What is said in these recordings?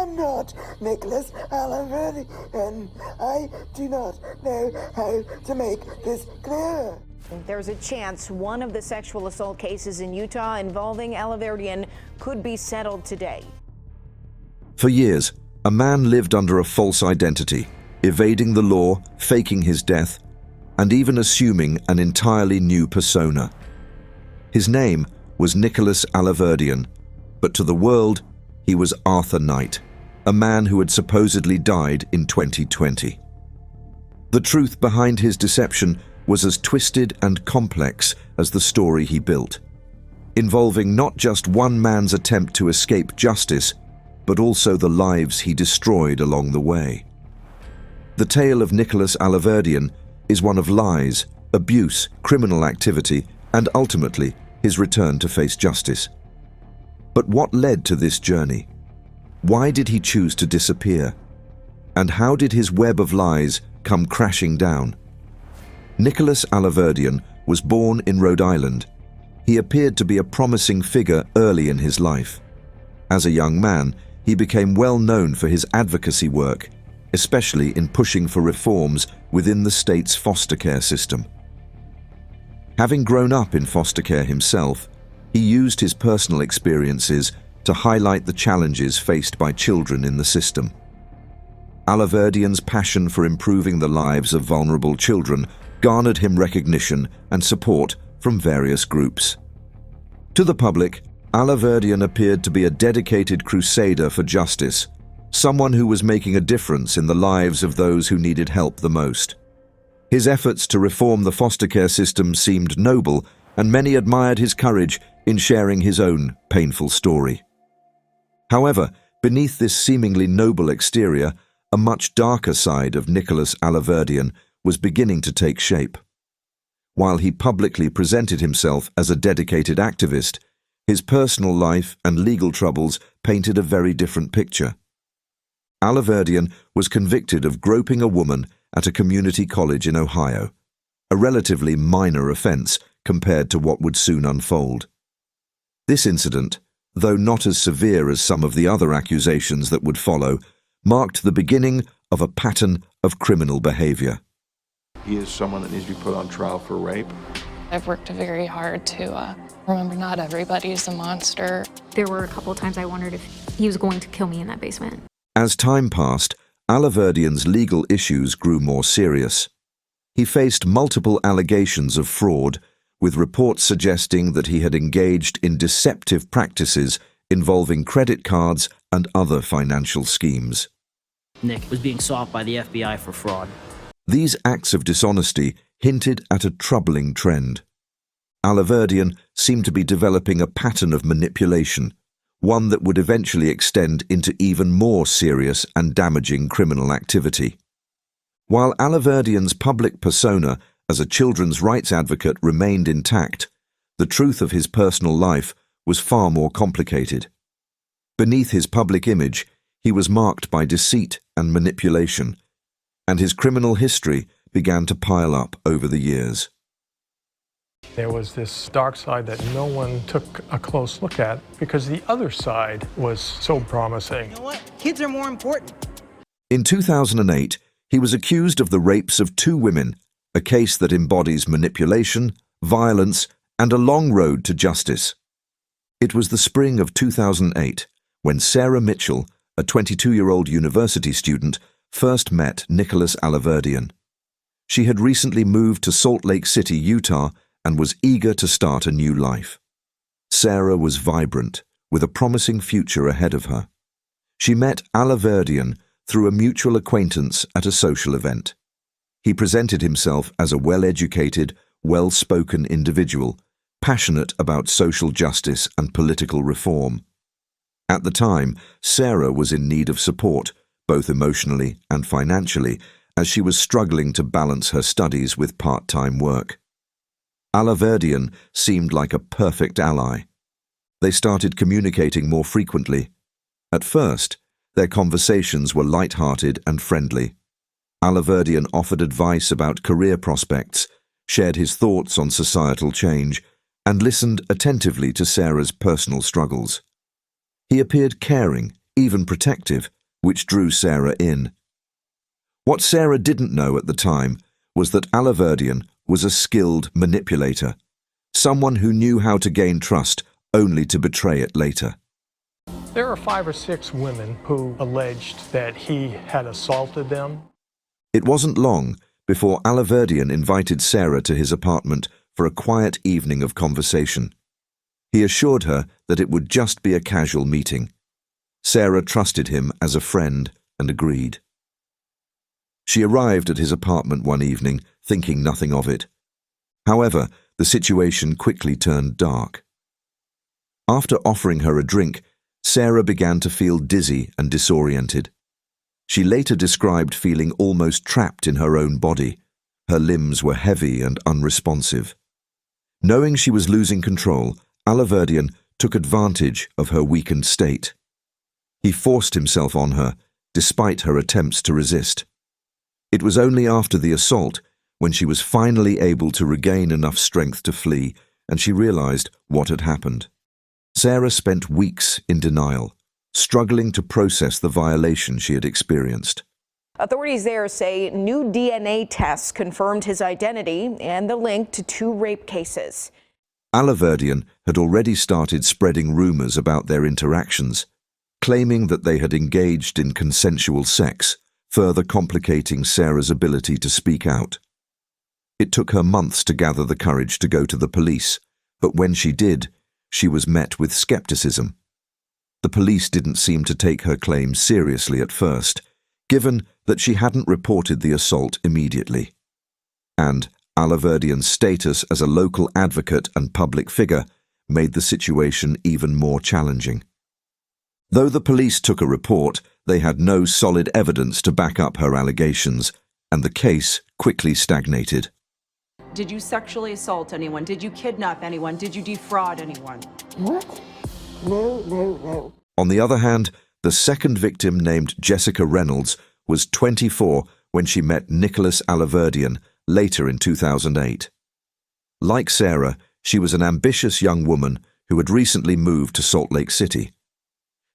am not Nicholas Alahverdian. I do not know how to make this clear. There's a chance one of the sexual assault cases in Utah involving Alahverdian could be settled today. For years, a man lived under a false identity, evading the law, faking his death, and even assuming an entirely new persona. His name was Nicholas Alahverdian, but to the world, he was Arthur Knight, a man who had supposedly died in 2020. The truth behind his deception was as twisted and complex as the story he built, involving not just one man's attempt to escape justice, but also the lives he destroyed along the way. The tale of Nicholas Alahverdian is one of lies, abuse, criminal activity, and ultimately his return to face justice. But what led to this journey? Why did he choose to disappear? And how did his web of lies come crashing down? Nicholas Alahverdian was born in Rhode Island. He appeared to be a promising figure early in his life. As a young man, he became well known for his advocacy work, especially in pushing for reforms within the state's foster care system. Having grown up in foster care himself, he used his personal experiences to highlight the challenges faced by children in the system. Alahverdian's passion for improving the lives of vulnerable children garnered him recognition and support from various groups. To the public, Alahverdian appeared to be a dedicated crusader for justice, someone who was making a difference in the lives of those who needed help the most. His efforts to reform the foster care system seemed noble, and many admired his courage in sharing his own painful story. However, beneath this seemingly noble exterior, a much darker side of Nicholas Alahverdian was beginning to take shape. While he publicly presented himself as a dedicated activist, his personal life and legal troubles painted a very different picture. Alahverdian was convicted of groping a woman at a community college in Ohio, a relatively minor offense compared to what would soon unfold. This incident, though not as severe as some of the other accusations that would follow, marked the beginning of a pattern of criminal behavior. He is someone that needs to be put on trial for rape. I've worked very hard to remember not everybody's a monster. There were a couple of times I wondered if he was going to kill me in that basement. As time passed, Alahverdian's legal issues grew more serious. He faced multiple allegations of fraud, with reports suggesting that he had engaged in deceptive practices involving credit cards and other financial schemes. Nick was being sought by the FBI for fraud. These acts of dishonesty hinted at a troubling trend. Alahverdian seemed to be developing a pattern of manipulation, one that would eventually extend into even more serious and damaging criminal activity. While Alahverdian's public persona as a children's rights advocate remained intact, the truth of his personal life was far more complicated. Beneath his public image, he was marked by deceit and manipulation, and his criminal history began to pile up over the years. There was this dark side that no one took a close look at because the other side was so promising. You know what? Kids are more important. In 2008, he was accused of the rapes of 2 women, a case that embodies manipulation, violence, and a long road to justice. It was the spring of 2008 when Sarah Mitchell, a 22-year-old university student, first met Nicholas Alahverdian. She had recently moved to Salt Lake City, Utah, and was eager to start a new life. Sarah was vibrant, with a promising future ahead of her. She met Alahverdian through a mutual acquaintance at a social event. He presented himself as a well-educated, well-spoken individual, passionate about social justice and political reform. At the time, Sarah was in need of support, both emotionally and financially, as she was struggling to balance her studies with part-time work. Alahverdian seemed like a perfect ally. They started communicating more frequently. At first, their conversations were light-hearted and friendly. Alahverdian offered advice about career prospects, shared his thoughts on societal change, and listened attentively to Sarah's personal struggles. He appeared caring, even protective, which drew Sarah in. What Sarah didn't know at the time was that Alahverdian was a skilled manipulator, someone who knew how to gain trust only to betray it later. There are 5 or 6 women who alleged that he had assaulted them. It wasn't long before Alahverdian invited Sarah to his apartment for a quiet evening of conversation. He assured her that it would just be a casual meeting. Sarah trusted him as a friend and agreed. She arrived at his apartment one evening, thinking nothing of it. However, the situation quickly turned dark. After offering her a drink, Sarah began to feel dizzy and disoriented. She later described feeling almost trapped in her own body. Her limbs were heavy and unresponsive. Knowing she was losing control, Alahverdian took advantage of her weakened state. He forced himself on her, despite her attempts to resist. It was only after the assault, when she was finally able to regain enough strength to flee, and she realized what had happened. Sarah spent weeks in denial, struggling to process the violation she had experienced. Authorities there say new DNA tests confirmed his identity and the link to 2 rape cases. Alahverdian had already started spreading rumors about their interactions, claiming that they had engaged in consensual sex, further complicating Sarah's ability to speak out. It took her months to gather the courage to go to the police, but when she did, she was met with skepticism. The police didn't seem to take her claims seriously at first, given that she hadn't reported the assault immediately. And Alahverdian's status as a local advocate and public figure made the situation even more challenging. Though the police took a report, they had no solid evidence to back up her allegations, and the case quickly stagnated. Did you sexually assault anyone? Did you kidnap anyone? Did you defraud anyone? What? No. On the other hand, the second victim, named Jessica Reynolds, was 24 when she met Nicholas Alahverdian later in 2008. Like Sarah, she was an ambitious young woman who had recently moved to Salt Lake City.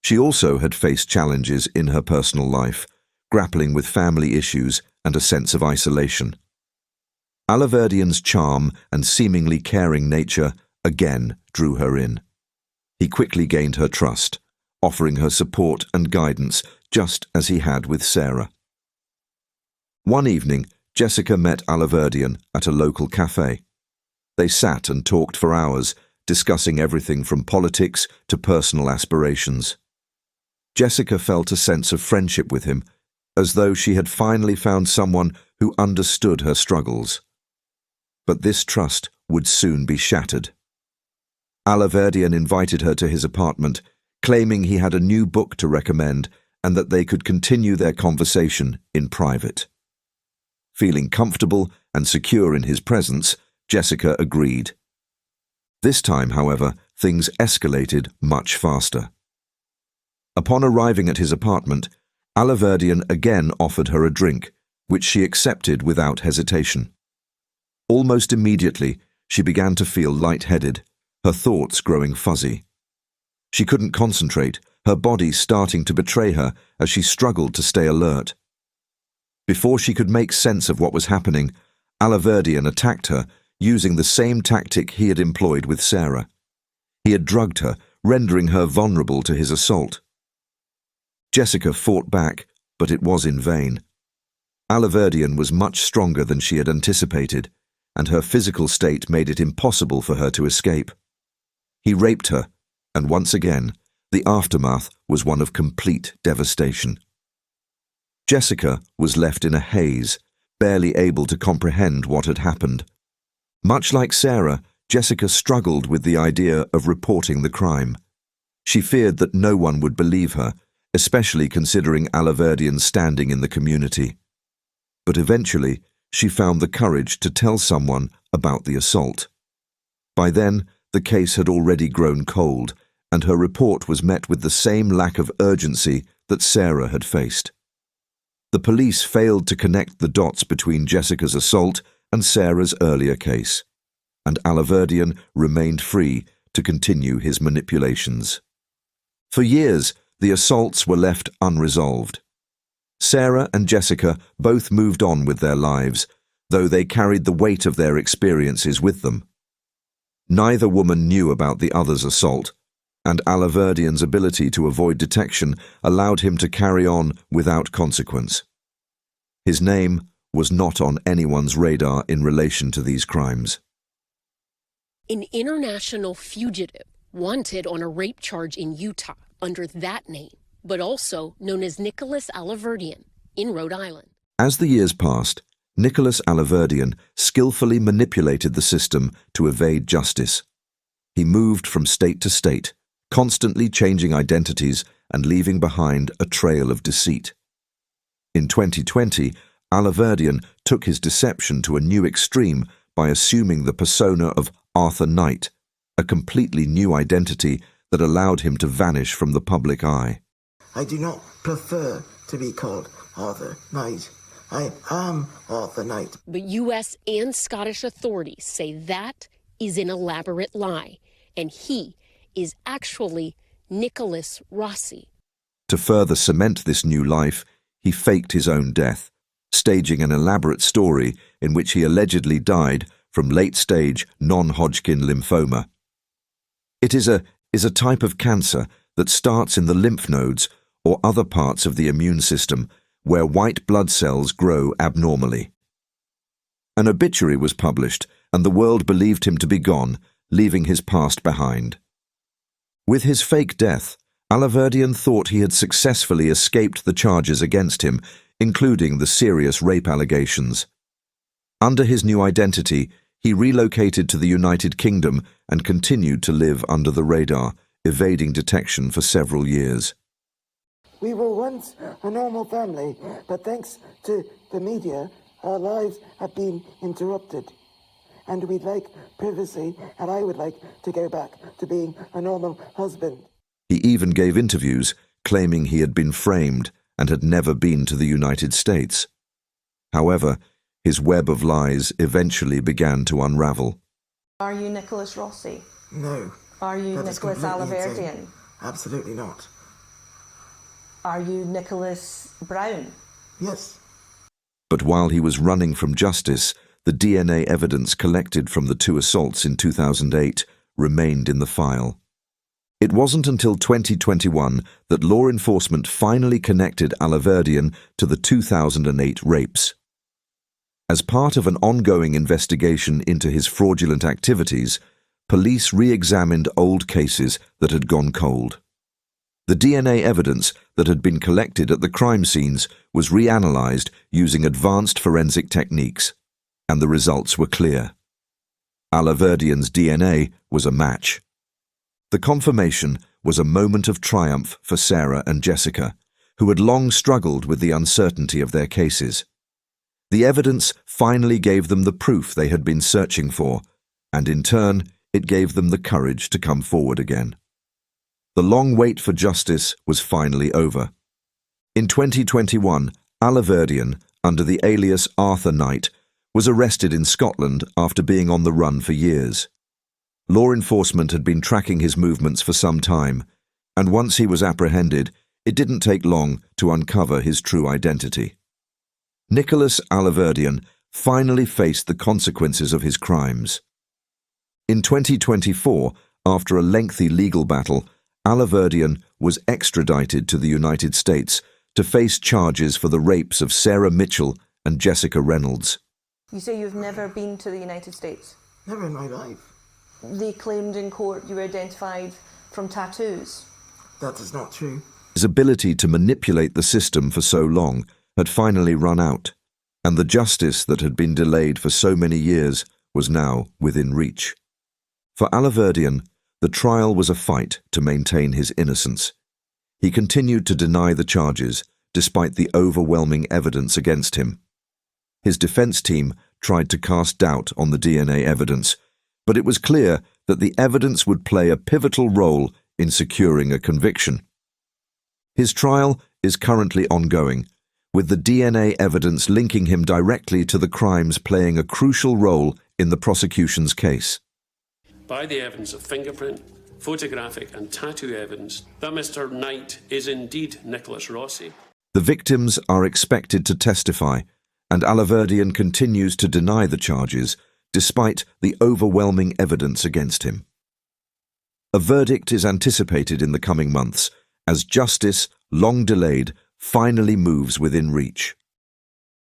She also had faced challenges in her personal life, grappling with family issues and a sense of isolation. Alahverdian's charm and seemingly caring nature again drew her in. He quickly gained her trust, offering her support and guidance just as he had with Sarah. One evening, Jessica met Alahverdian at a local cafe. They sat and talked for hours, discussing everything from politics to personal aspirations. Jessica felt a sense of friendship with him, as though she had finally found someone who understood her struggles. But this trust would soon be shattered. Alahverdian invited her to his apartment, claiming he had a new book to recommend and that they could continue their conversation in private. Feeling comfortable and secure in his presence, Jessica agreed. This time, however, things escalated much faster. Upon arriving at his apartment, Alahverdian again offered her a drink, which she accepted without hesitation. Almost immediately, she began to feel lightheaded, her thoughts growing fuzzy. She couldn't concentrate, her body starting to betray her as she struggled to stay alert. Before she could make sense of what was happening, Alahverdian attacked her, using the same tactic he had employed with Sarah. He had drugged her, rendering her vulnerable to his assault. Jessica fought back, but it was in vain. Alahverdian was much stronger than she had anticipated, and her physical state made it impossible for her to escape. He raped her, and once again, the aftermath was one of complete devastation. Jessica was left in a haze, barely able to comprehend what had happened. Much like Sarah, Jessica struggled with the idea of reporting the crime. She feared that no one would believe her, especially considering Alahverdian's standing in the community. But eventually, she found the courage to tell someone about the assault. By then, the case had already grown cold, and her report was met with the same lack of urgency that Sarah had faced. The police failed to connect the dots between Jessica's assault and Sarah's earlier case, and Alahverdian remained free to continue his manipulations. For years, the assaults were left unresolved. Sarah and Jessica both moved on with their lives, though they carried the weight of their experiences with them. Neither woman knew about the other's assault, and Alahverdian's ability to avoid detection allowed him to carry on without consequence. His name was not on anyone's radar in relation to these crimes. An international fugitive wanted on a rape charge in Utah under that name, but also known as Nicholas Alahverdian in Rhode Island. As the years passed, Nicholas Alahverdian skillfully manipulated the system to evade justice. He moved from state to state, constantly changing identities and leaving behind a trail of deceit. In 2020, Alahverdian took his deception to a new extreme by assuming the persona of Arthur Knight, a completely new identity that allowed him to vanish from the public eye. I do not prefer to be called Arthur Knight. I am Arthur Knight. But U.S. and Scottish authorities say that is an elaborate lie, and he is actually Nicholas Rossi. To further cement this new life, he faked his own death, staging an elaborate story in which he allegedly died from late-stage non-Hodgkin lymphoma. It is a type of cancer that starts in the lymph nodes or other parts of the immune system where white blood cells grow abnormally. An obituary was published, and the world believed him to be gone, leaving his past behind. With his fake death, Alahverdian thought he had successfully escaped the charges against him, including the serious rape allegations. Under his new identity, he relocated to the United Kingdom and continued to live under the radar, evading detection for several years. We were once a normal family, but thanks to the media, our lives have been interrupted. And we'd like privacy, and I would like to go back to being a normal husband. He even gave interviews, claiming he had been framed and had never been to the United States. However, his web of lies eventually began to unravel. Are you Nicholas Rossi? No. Are you Nicholas Alahverdian? Absolutely not. Are you Nicholas Brown? Yes. But while he was running from justice, the DNA evidence collected from the two assaults in 2008 remained in the file. It wasn't until 2021 that law enforcement finally connected Alahverdian to the 2008 rapes. As part of an ongoing investigation into his fraudulent activities, police re-examined old cases that had gone cold. The DNA evidence that had been collected at the crime scenes was reanalyzed using advanced forensic techniques, and the results were clear. Alahverdian's DNA was a match. The confirmation was a moment of triumph for Sarah and Jessica, who had long struggled with the uncertainty of their cases. The evidence finally gave them the proof they had been searching for, and in turn, it gave them the courage to come forward again. The long wait for justice was finally over. In 2021, Alahverdian, under the alias Arthur Knight, was arrested in Scotland after being on the run for years. Law enforcement had been tracking his movements for some time, and once he was apprehended, it didn't take long to uncover his true identity. Nicholas Alahverdian finally faced the consequences of his crimes. In 2024, after a lengthy legal battle, Alahverdian was extradited to the United States to face charges for the rapes of Sarah Mitchell and Jessica Reynolds. You say you've never been to the United States? Never in my life. They claimed in court you were identified from tattoos. That is not true. His ability to manipulate the system for so long had finally run out, and the justice that had been delayed for so many years was now within reach. For Alahverdian, the trial was a fight to maintain his innocence. He continued to deny the charges, despite the overwhelming evidence against him. His defense team tried to cast doubt on the DNA evidence, but it was clear that the evidence would play a pivotal role in securing a conviction. His trial is currently ongoing, with the DNA evidence linking him directly to the crimes playing a crucial role in the prosecution's case. By the evidence of fingerprint, photographic and tattoo evidence that Mr. Knight is indeed Nicholas Rossi. The victims are expected to testify, and Alahverdian continues to deny the charges despite the overwhelming evidence against him. A verdict is anticipated in the coming months as justice, long delayed, finally moves within reach.